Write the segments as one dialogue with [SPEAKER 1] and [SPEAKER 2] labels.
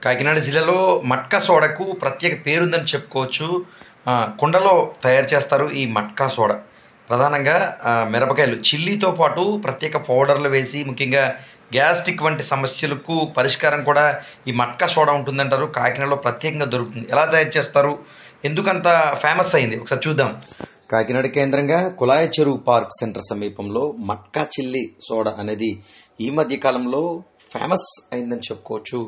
[SPEAKER 1] కాకినాడ జిల్లాలో మట్కా సోడాకు ప్రత్యేక పేరుందని చెప్పుకోవచ్చు. కుండలో తయారు చేస్తారు ఈ మట్కా సోడా. ప్రధానంగా మిరపకాయలు, చిల్లీతో పాటు ప్రత్యేక పౌడర్లు వేసి ముఖ్యంగా గ్యాస్ట్రిక్ వంటి సమస్యలకు పరిష్కారం కూడా ఈ మట్కా సోడా ఉంటుందంటారు. కాకినాడలో ప్రత్యేకంగా దొరుకుతుంది. ఎలా తయారు చేస్తారు, ఎందుకంత ఫేమస్ అయింది ఒకసారి చూద్దాం. కాకినాడ కేంద్రంగా కులాయి చెరువు పార్క్ సెంటర్ సమీపంలో మట్కా చిల్లీ సోడా అనేది ఈ మధ్య కాలంలో ఫేమస్ అయిందని చెప్పుకోవచ్చు.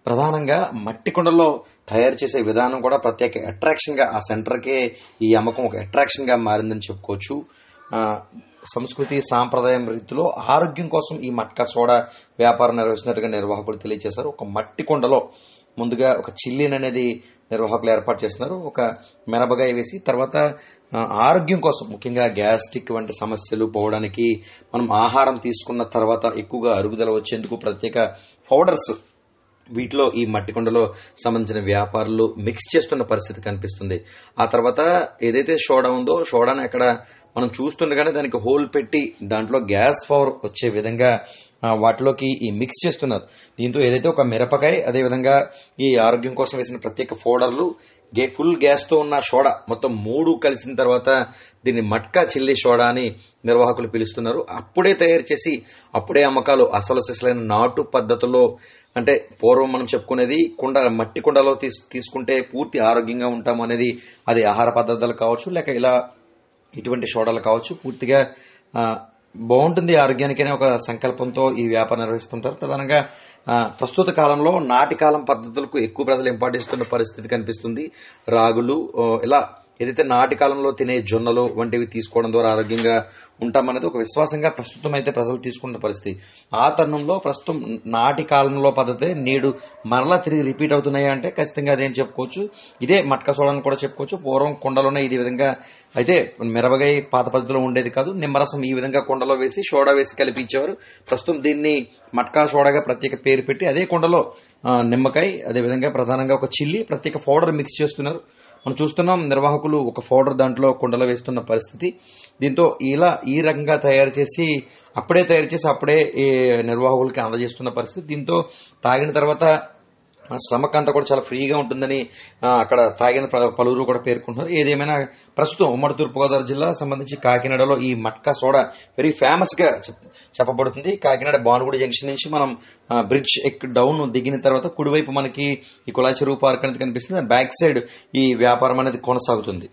[SPEAKER 1] ప్రధానంగా మట్టి కుండలో తయారు చేసే విధానం కూడా ప్రత్యేక అట్రాక్షన్గా ఆ సెంటర్కే ఈ అమ్మకం ఒక అట్రాక్షన్గా మారిందని చెప్పుకోవచ్చు. సంస్కృతి సాంప్రదాయం రీతిలో ఆరోగ్యం కోసం ఈ మట్కా సోడా వ్యాపారం నిర్వహిస్తున్నట్టుగా నిర్వాహకులు తెలియజేశారు. ఒక మట్టి కుండలో ముందుగా ఒక చిల్లీని అనేది నిర్వాహకులు ఏర్పాటు చేస్తున్నారు. ఒక మిరపకాయ వేసి తర్వాత ఆరోగ్యం కోసం ముఖ్యంగా గ్యాస్ట్రిక్ వంటి సమస్యలు పోవడానికి మనం ఆహారం తీసుకున్న తర్వాత ఎక్కువగా అరుగుదల వచ్చేందుకు ప్రత్యేక పౌడర్స్ వీటిలో ఈ మట్టి కుండలో సంబంధించిన వ్యాపారులు మిక్స్ చేస్తున్న పరిస్థితి కనిపిస్తుంది. ఆ తర్వాత ఏదైతే సోడా ఉందో సోడాని అక్కడ మనం చూస్తుండగానే దానికి హోల్ పెట్టి దాంట్లో గ్యాస్ పవర్ వచ్చే విధంగా వాటిలోకి ఈ మిక్స్ చేస్తున్నారు. దీంతో ఏదైతే ఒక మిరపకాయ అదేవిధంగా ఈ ఆరోగ్యం కోసం వేసిన ప్రత్యేక పౌడర్లు ఫుల్ గ్యాస్తో ఉన్న సోడా మొత్తం 3 కలిసిన తర్వాత దీన్ని మట్కా చిల్లీ సోడా అని నిర్వాహకులు పిలుస్తున్నారు. అప్పుడే తయారు చేసి అప్పుడే అమ్మకాలు అసలు సిసలైన నాటు పద్ధతిలో, అంటే పూర్వం మనం చెప్పుకునేది మట్టి కుండలో తీసుకుంటే పూర్తి ఆరోగ్యంగా ఉంటాం అనేది, అది ఆహార పద్ధతులు కావచ్చు లేక ఇలా ఇటువంటి సోడాలు కావచ్చు, పూర్తిగా బాగుంటుంది ఆరోగ్యానికి అనే ఒక సంకల్పంతో ఈ వ్యాపారం నిర్వహిస్తుంటారు. ప్రధానంగా ప్రస్తుత కాలంలో నాటి కాలం పద్ధతులకు ఎక్కువ ప్రజలు ఇంపార్టెన్స్ ఇస్తున్న పరిస్థితి కనిపిస్తుంది. రాగులు ఇలా ఏదైతే నాటి కాలంలో తినే జొన్నలు వంటివి తీసుకోవడం ద్వారా ఆరోగ్యంగా ఉంటామనేది ఒక విశ్వాసంగా ప్రస్తుతం అయితే ప్రజలు తీసుకున్న పరిస్థితి. ఆ తరుణంలో ప్రస్తుతం నాటి కాలంలో పద్ధతే నేడు మరలా తిరిగి రిపీట్ అవుతున్నాయి అంటే ఖచ్చితంగా అదేం చెప్పుకోవచ్చు. ఇదే మట్కా సోడాని కూడా చెప్పుకోవచ్చు. పూర్వం కుండలోనే ఇది విధంగా అయితే మిరపకాయ పాత పద్ధతిలో ఉండేది కాదు. నిమ్మరసం ఈ విధంగా కుండలో వేసి సోడా వేసి కలిపించేవారు. ప్రస్తుతం దీన్ని మట్కా సోడాగా ప్రత్యేక పేరు పెట్టి అదే కుండలో నిమ్మకాయ అదేవిధంగా ప్రధానంగా ఒక చిల్లీ ప్రత్యేక పౌడర్ మిక్స్ చేస్తున్నారు. మనం చూస్తున్నాం నిర్వాహకులు ఒక పౌడర్ దాంట్లో కుండలో వేస్తున్న పరిస్థితి. దీంతో ఇలా ఈ రకంగా తయారు చేసి అప్పుడే నిర్వాహకులకి అందజేస్తున్న పరిస్థితి. దీంతో తాగిన తర్వాత స్టమక్ అంతా కూడా చాలా ఫ్రీగా ఉంటుందని అక్కడ తాగిన పలువురు కూడా పేర్కొంటున్నారు. ఏదేమైనా ప్రస్తుతం ఉమ్మడి తూర్పుగోదావరి జిల్లా సంబంధించి కాకినాడలో ఈ మట్కా సోడా వెరీ ఫేమస్ గా చెప్పబడుతుంది. కాకినాడ భానుగుడి జంక్షన్ నుంచి మనం బ్రిడ్జ్ డౌన్ దిగిన తర్వాత కుడివైపు మనకి ఈ కులాయి చెరువు పార్క్ అనేది కనిపిస్తుంది. బ్యాక్ సైడ్ ఈ వ్యాపారం అనేది కొనసాగుతుంది.